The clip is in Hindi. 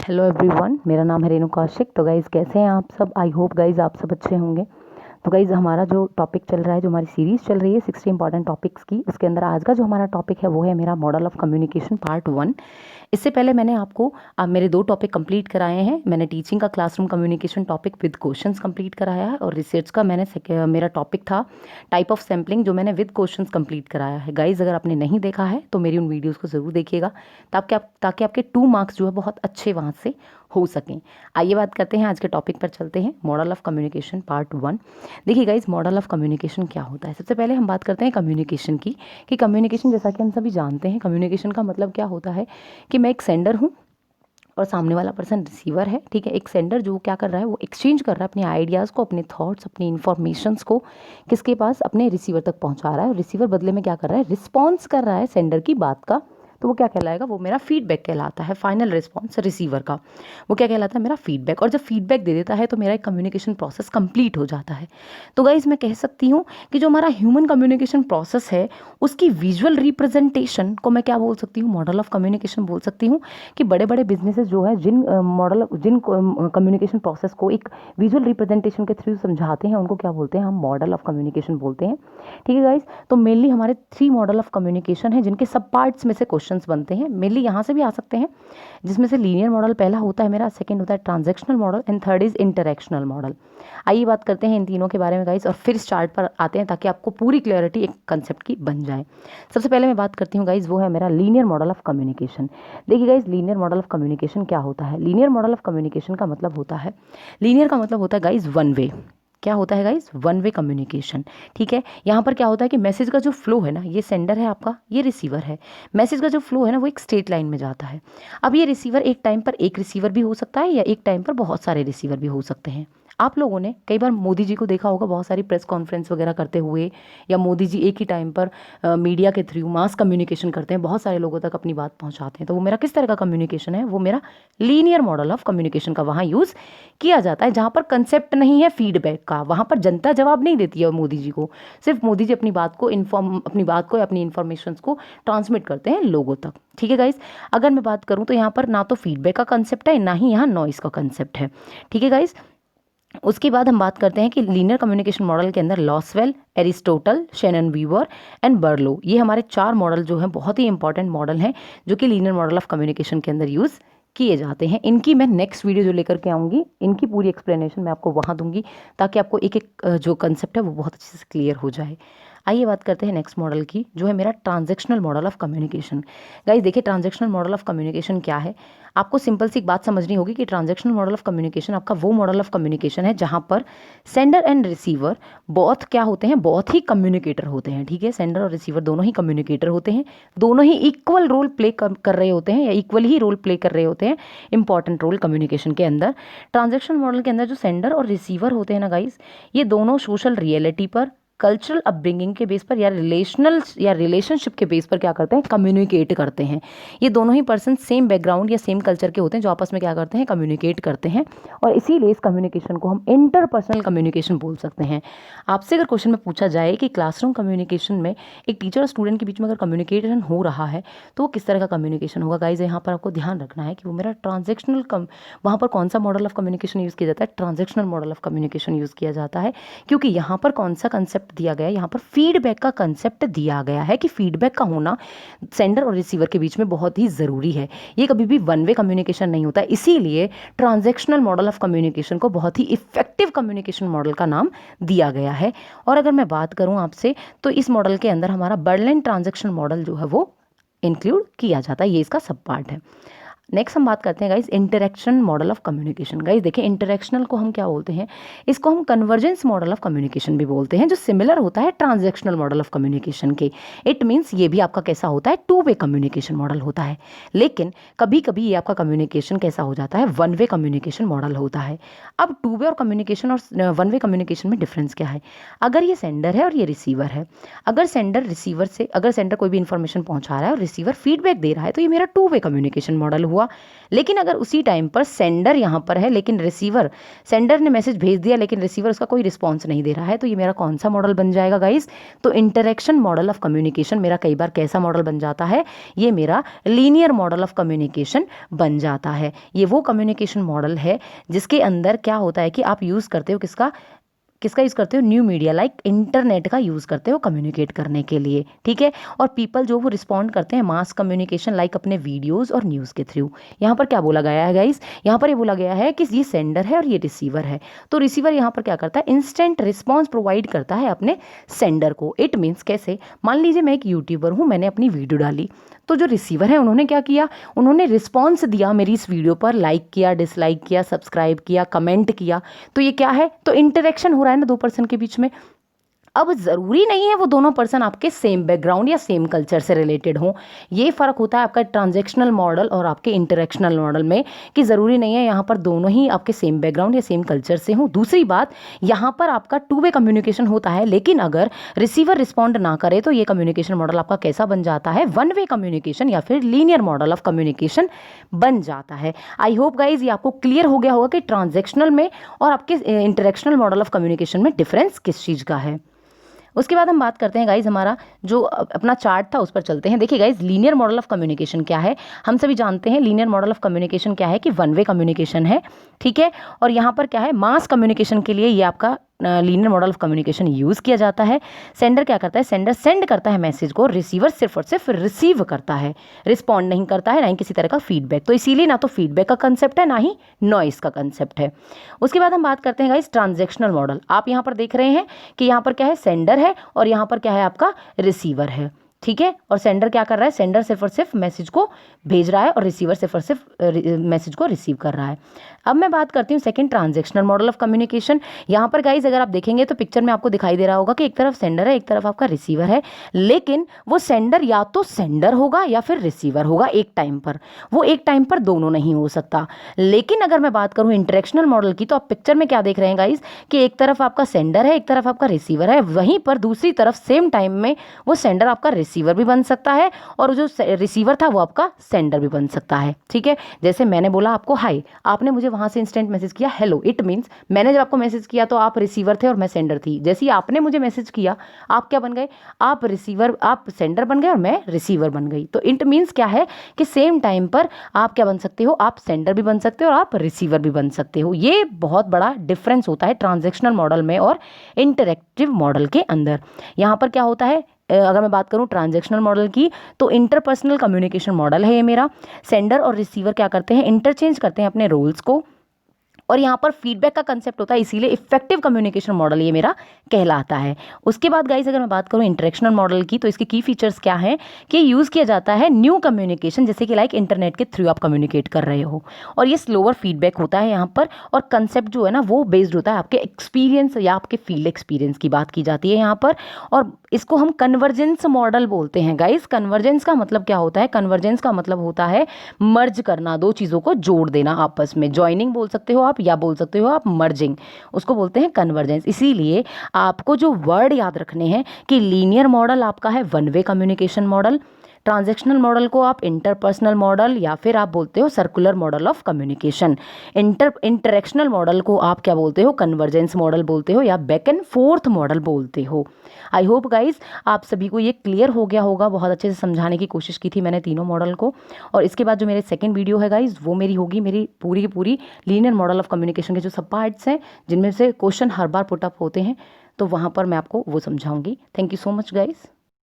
हेलो एवरीवन, मेरा नाम है रेणु कौशिक। तो गाइज़ कैसे हैं आप सब? आई होप गाइज़ आप सब अच्छे होंगे। तो गाइज़ हमारा जो टॉपिक चल रहा है, जो हमारी सीरीज़ चल रही है 60 इंपॉर्टेंट टॉपिक्स की, उसके अंदर आज का जो हमारा टॉपिक है वो है मेरा मॉडल ऑफ कम्युनिकेशन पार्ट 1। इससे पहले मैंने आपको मेरे 2 टॉपिक कंप्लीट कराए हैं। मैंने टीचिंग का classroom communication topic with questions complete कराया है, और रिसर्च का मेरा टॉपिक था टाइप ऑफ सैम्पलिंग, जो मैंने विद क्वेश्चंस कंप्लीट कराया है। गाइज़ अगर आपने नहीं देखा है तो मेरी उन वीडियोज़ को ज़रूर देखिएगा, ताकि आपके 2 मार्क्स जो है बहुत अच्छे वहाँ से हो सकें। आइए बात करते हैं, आज के टॉपिक पर चलते हैं। Model of communication part 1। देखिए गाइज, मॉडल ऑफ कम्युनिकेशन क्या होता है। सबसे पहले हम बात करते हैं कम्युनिकेशन की, कि कम्युनिकेशन जैसा कि हम सभी जानते हैं, कम्युनिकेशन का मतलब क्या होता है कि मैं एक सेंडर हूँ और सामने वाला पर्सन रिसीवर है। ठीक है, एक सेंडर जो क्या कर रहा है, वो एक्सचेंज कर रहा है अपने आइडियाज़ को, अपने थॉट्स, अपनी इन्फॉर्मेशंस को किसके पास, अपने रिसीवर तक पहुँचा रहा है, और रिसीवर बदले में क्या कर रहा है, रिस्पॉन्स कर रहा है सेंडर की बात का। तो वो क्या कहलाएगा, वो मेरा फीडबैक कहलाता है। फाइनल रिस्पॉन्स रिसीवर का वो क्या कहलाता है, मेरा फीडबैक। और जब फीडबैक दे देता है तो मेरा एक कम्युनिकेशन प्रोसेस कंप्लीट हो जाता है। तो गाइज मैं कह सकती हूँ कि जो हमारा ह्यूमन कम्युनिकेशन प्रोसेस है, उसकी विजुअल रिप्रेजेंटेशन को मैं क्या बोल सकती हूँ, मॉडल ऑफ कम्युनिकेशन बोल सकती हूँ। कि बड़े बड़े बिजनेसेस जो है जिन कम्युनिकेशन प्रोसेस को एक विजुअल रिप्रेजेंटेशन के थ्रू समझाते हैं, उनको क्या बोलते हैं, हम मॉडल ऑफ कम्युनिकेशन बोलते हैं। ठीक है गाइज, तो मेनली हमारे 3 मॉडल ऑफ कम्युनिकेशन है, जिनके सब पार्ट्स में से क्वेश्चंस बनते हैं। मेनली यहाँ से भी आ सकते हैं, जिसमें से लीनियर मॉडल पहला होता है मेरा, सेकंड होता है transactional model, and third is interactional model. आइए बात करते हैं इन तीनों के बारे में गाइज, और फिर इस चार्ट पर आते हैं ताकि आपको पूरी क्लियरिटी एक कंसेप्ट की बन जाए। सबसे पहले मैं बात करती हूँ गाइज, वो है मेरा लीनियर मॉडल ऑफ कम्युनिकेशन। देखिए guys, linear model of communication क्या होता है। लीनियर मॉडल ऑफ कम्युनिकेशन का मतलब होता है, लीनियर का मतलब होता है गाइज वन वे। क्या होता है गाइज, वन वे कम्युनिकेशन। ठीक है, यहाँ पर क्या होता है कि मैसेज का जो फ्लो है ना, ये सेंडर है आपका, ये रिसीवर है। मैसेज का जो फ्लो है ना, वो एक स्ट्रेट लाइन में जाता है। अब ये रिसीवर एक टाइम पर एक रिसीवर भी हो सकता है, या एक टाइम पर बहुत सारे रिसीवर भी हो सकते हैं। आप लोगों ने कई बार मोदी जी को देखा होगा बहुत सारी प्रेस कॉन्फ्रेंस वगैरह करते हुए, या मोदी जी एक ही टाइम पर मीडिया के थ्रू मास कम्युनिकेशन करते हैं, बहुत सारे लोगों तक अपनी बात पहुंचाते हैं। तो वो मेरा किस तरह का कम्युनिकेशन है, वो मेरा लीनियर मॉडल ऑफ कम्युनिकेशन का वहाँ यूज़ किया जाता है, जहाँ पर कंसेप्ट नहीं है फीडबैक का। वहाँ पर जनता जवाब नहीं देती है मोदी जी को, सिर्फ मोदी जी अपनी बात को या अपनी इन्फॉर्मेशन को ट्रांसमिट करते हैं लोगों तक। ठीक है गाइज, अगर मैं बात करूँ तो यहाँ पर ना तो फीडबैक का कंसेप्ट है, ना ही यहाँ नॉइस का कंसेप्ट है। ठीक है गाइज, उसके बाद हम बात करते हैं कि लीनियर कम्युनिकेशन मॉडल के अंदर Lasswell, Aristotle, Shannon Weaver and Berlo, ये हमारे 4 मॉडल जो हैं बहुत ही इंपॉर्टेंट मॉडल हैं, जो कि लीनियर मॉडल ऑफ कम्युनिकेशन के अंदर यूज़ किए जाते हैं। इनकी मैं नेक्स्ट वीडियो जो लेकर के आऊँगी, इनकी पूरी एक्सप्लेनेशन मैं आपको वहाँ दूंगी, ताकि आपको एक एक जो कंसेप्ट है वो बहुत अच्छे से क्लियर हो जाए। आइए बात करते हैं नेक्स्ट मॉडल की, जो है मेरा transactional model of communication. Guys देखिए, ट्रांजैक्शनल मॉडल ऑफ कम्युनिकेशन क्या है। आपको सिंपल सी एक बात समझनी होगी कि ट्रांजैक्शनल मॉडल ऑफ कम्युनिकेशन आपका वो मॉडल ऑफ कम्युनिकेशन है जहां पर सेंडर एंड रिसीवर बहुत क्या होते हैं, बहुत ही कम्युनिकेटर होते हैं। ठीक है, सेंडर और रिसीवर दोनों ही कम्युनिकेटर होते हैं, दोनों ही इक्वल रोल प्ले कर रहे होते हैं, या इक्वल ही रोल प्ले कर रहे होते हैं, इंपॉर्टेंट रोल कम्युनिकेशन के अंदर। ट्रांजैक्शनल मॉडल के अंदर जो सेंडर और रिसीवर होते हैं ना गाइस, ये दोनों सोशल रियलिटी पर, कल्चरल अपब्रिंगिंग के बेस पर, या रिलेशनशिप के बेस पर क्या करते हैं, कम्युनिकेट करते हैं। ये दोनों ही पर्सन सेम बैकग्राउंड या सेम कल्चर के होते हैं, जो आपस में क्या करते हैं, कम्युनिकेट करते हैं। और इसीलिए इस कम्युनिकेशन को हम इंटरपर्सनल कम्युनिकेशन बोल सकते हैं। आपसे अगर क्वेश्चन में पूछा जाए कि क्लासरूम कम्युनिकेशन में एक टीचर और स्टूडेंट के बीच में अगर कम्युनिकेशन हो रहा है तो वो किस तरह का कम्युनिकेशन होगा, गाइज यहाँ पर आपको ध्यान रखना है कि वो मेरा ट्रांजेक्शनल वहाँ पर कौन सा मॉडल ऑफ कम्युनिकेशन यूज़ किया जाता है, transactional model of communication use किया जाता है। क्योंकि यहाँ पर कौन सा कंसेप्ट दिया गया है, यहाँ पर फीडबैक का कंसेप्ट दिया गया है, कि फीडबैक का होना सेंडर और रिसीवर के बीच में बहुत ही ज़रूरी है। ये कभी भी वन वे कम्युनिकेशन नहीं होता, इसीलिए ट्रांजैक्शनल मॉडल ऑफ कम्युनिकेशन को बहुत ही इफेक्टिव कम्युनिकेशन मॉडल का नाम दिया गया है। और अगर मैं बात करूं आपसे, तो इस मॉडल के अंदर हमारा बर्लिन ट्रांजैक्शन मॉडल जो है वो इंक्लूड किया जाता है, ये इसका सब पार्ट है। नेक्स्ट हम बात करते हैं guys interaction model of communication. Guys देखिए, इंटरेक्शनल को हम क्या बोलते हैं, इसको हम कन्वर्जेंस मॉडल ऑफ कम्युनिकेशन भी बोलते हैं, जो सिमिलर होता है ट्रांजैक्शनल मॉडल ऑफ कम्युनिकेशन के। इट मीन्स ये भी आपका कैसा होता है, 2 वे कम्युनिकेशन मॉडल होता है। लेकिन कभी कभी ये आपका कम्युनिकेशन कैसा हो जाता है, 1 वे कम्युनिकेशन मॉडल होता है। अब 2 वे और कम्युनिकेशन और 1 वे कम्युनिकेशन में डिफरेंस क्या है। अगर ये सेंडर है और ये रिसीवर है, अगर सेंडर कोई भी इंफॉर्मेशन पहुंचा रहा है और रिसीवर फीडबैक दे रहा है, तो ये मेरा 2 वे कम्युनिकेशन मॉडल हुआ। हुआ। लेकिन अगर उसी टाइम पर सेंडर यहाँ पर है लेकिन रिसीवर, सेंडर ने मैसेज भेज दिया लेकिन रिसीवर उसका कोई रिस्पॉन्स नहीं दे रहा है, तो ये मेरा कौन सा मॉडल बन जाएगा गाइस? तो इंटरेक्शन मॉडल ऑफ कम्युनिकेशन मेरा कई बार कैसा मॉडल बन जाता है? ये मेरा लीनियर मॉडल ऑफ कम्युनिकेशन बन जाता है। ये वो कम्युनिकेशन मॉडल है जिसके अंदर क्या होता है कि आप यूज़ करते हो किसका यूज़ करते हो? न्यू मीडिया लाइक इंटरनेट का यूज़ करते हो कम्युनिकेट करने के लिए, ठीक है। और पीपल जो वो रिस्पॉन्ड करते हैं मास कम्युनिकेशन लाइक अपने वीडियोज़ और न्यूज़ के थ्रू। यहाँ पर क्या बोला गया है गाइस? यहाँ पर ये बोला गया है कि ये सेंडर है और ये रिसीवर है। तो रिसीवर यहाँ पर क्या करता है? इंस्टेंट रिस्पॉन्स प्रोवाइड करता है अपने सेंडर को। इट मीन्स कैसे? मान लीजिए मैं एक यूट्यूबर हूँ, मैंने अपनी वीडियो डाली, तो जो रिसीवर है उन्होंने क्या किया? उन्होंने रिस्पॉन्स दिया मेरी इस वीडियो पर, लाइक किया, डिसलाइक किया, सब्सक्राइब किया, कमेंट किया। तो ये क्या है? तो इंटरेक्शन हो रहा है ना दो पर्सन के बीच में। अब ज़रूरी नहीं है वो दोनों पर्सन आपके सेम बैकग्राउंड या सेम कल्चर से रिलेटेड हों। ये फ़र्क होता है आपका ट्रांजैक्शनल मॉडल और आपके इंटरेक्शनल मॉडल में, कि ज़रूरी नहीं है यहाँ पर दोनों ही आपके सेम बैकग्राउंड या सेम कल्चर से हों। दूसरी बात, यहाँ पर आपका टू वे कम्युनिकेशन होता है, लेकिन अगर रिसीवर रिस्पॉन्ड ना करे तो ये कम्युनिकेशन मॉडल आपका कैसा बन जाता है? वन वे कम्युनिकेशन या फिर लीनियर मॉडल ऑफ कम्युनिकेशन बन जाता है। आई होप गाइज ये आपको क्लियर हो गया होगा कि ट्रांजैक्शनल में और आपके इंटरेक्शनल मॉडल ऑफ कम्युनिकेशन में डिफरेंस किस चीज़ का है। उसके बाद हम बात करते हैं गाइज, हमारा जो अपना चार्ट था उस पर चलते हैं। देखिए guys, linear model of communication क्या है? हम सभी जानते हैं लीनियर मॉडल ऑफ कम्युनिकेशन क्या है कि वन वे कम्युनिकेशन है, ठीक है। और यहाँ पर क्या है? मास कम्युनिकेशन के लिए ये आपका linear model of communication use किया जाता है। सेंडर क्या करता है? सेंडर सेंड करता है मैसेज को, रिसीवर सिर्फ और सिर्फ रिसीव करता है, रिस्पॉन्ड नहीं करता है, ना ही किसी तरह का फीडबैक। तो इसीलिए ना तो फीडबैक का कंसेप्ट है ना ही नॉइस का कंसेप्ट है। उसके बाद हम बात करते हैं गाइस ट्रांजैक्शनल मॉडल। आप यहाँ पर देख रहे हैं कि यहाँ पर क्या है? सेंडर है और यहाँ पर क्या है? आपका रिसीवर है, ठीक है। और सेंडर क्या कर रहा है? सेंडर सिर्फ और सिर्फ मैसेज को भेज रहा है और रिसीवर सिर्फ और सिर्फ मैसेज को रिसीव कर रहा है। अब मैं बात करती हूँ second, transactional model of communication. यहाँ पर गाइज अगर आप देखेंगे तो पिक्चर में आपको दिखाई दे रहा होगा कि एक तरफ सेंडर है, एक तरफ आपका रिसीवर है, लेकिन वो सेंडर या तो सेंडर होगा या फिर रिसीवर होगा एक टाइम पर। वो एक टाइम पर दोनों नहीं हो सकता। लेकिन अगर मैं बात करूँ इंटरेक्शनल मॉडल की, तो आप पिक्चर में क्या देख रहे हैं गाइज कि एक तरफ आपका सेंडर है, एक तरफ आपका रिसीवर है, वहीं पर दूसरी तरफ सेम टाइम में वो सेंडर आपका रिसीवर भी बन सकता है और जो रिसीवर था वो आपका सेंडर भी बन सकता है, ठीक है। जैसे मैंने बोला आपको हाय, आपने मुझे वहां से इंस्टेंट मैसेज किया हेलो, इट मींस मैंने जब आपको मैसेज किया तो आप रिसीवर थे और मैं सेंडर थी। जैसे ही आपने मुझे मैसेज किया, आप क्या बन गए? आप रिसीवर, आप सेंडर बन गए और मैं रिसीवर बन गई। तो इट मींस क्या है कि सेम टाइम पर आप क्या बन सकते हो? आप सेंडर भी बन सकते हो और आप रिसीवर भी बन सकते हो। ये बहुत बड़ा डिफरेंस होता है ट्रांजैक्शनल मॉडल में और इंटरैक्टिव मॉडल के अंदर। यहाँ पर क्या होता है? अगर मैं बात करूं ट्रांजैक्शनल मॉडल की, तो इंटरपर्सनल कम्युनिकेशन मॉडल है ये मेरा। सेंडर और रिसीवर क्या करते हैं? इंटरचेंज करते हैं अपने रोल्स को, और यहाँ पर फीडबैक का कंसेप्ट होता है, इसीलिए इफेक्टिव कम्युनिकेशन मॉडल ये मेरा कहलाता है। उसके बाद गाइस अगर मैं बात करूँ इंटरेक्शनल मॉडल की, तो इसके की फीचर्स क्या हैं कि यूज़ किया जाता है न्यू कम्युनिकेशन, जैसे कि लाइक इंटरनेट के थ्रू आप कम्युनिकेट कर रहे हो, और ये स्लोअर फीडबैक होता है यहाँ पर। और कंसेप्ट जो है ना वो बेस्ड होता है आपके एक्सपीरियंस या आपके फील्ड एक्सपीरियंस की बात की जाती है यहाँ पर। और इसको हम कन्वर्जेंस मॉडल बोलते हैं गाइस। कन्वर्जेंस का मतलब क्या होता है? कन्वर्जेंस का मतलब होता है मर्ज करना, दो चीज़ों को जोड़ देना आपस में। ज्वाइनिंग बोल सकते हो आप या बोल सकते हो आप मर्जिंग, उसको बोलते हैं कन्वर्जेंस। इसीलिए आपको जो वर्ड याद रखने हैं कि लीनियर मॉडल आपका है one way communication model, transactional model को आप इंटरपर्सनल मॉडल या फिर आप बोलते हो circular model of communication, interactional model को आप क्या बोलते हो? कन्वर्जेंस मॉडल बोलते हो या बैक एंड फोर्थ मॉडल बोलते हो। आई होप गाइज आप सभी को ये क्लियर हो गया होगा। बहुत अच्छे से समझाने की कोशिश की थी मैंने तीनों मॉडल को। और इसके बाद जो मेरे सेकंड वीडियो है गाइज वो मेरी होगी मेरी पूरी की पूरी लीनियर मॉडल ऑफ कम्युनिकेशन के जो सब पार्ट्स हैं जिनमें से क्वेश्चन हर बार पुटअप होते हैं, तो वहाँ पर मैं आपको वो समझाऊंगी। Thank you so much guys.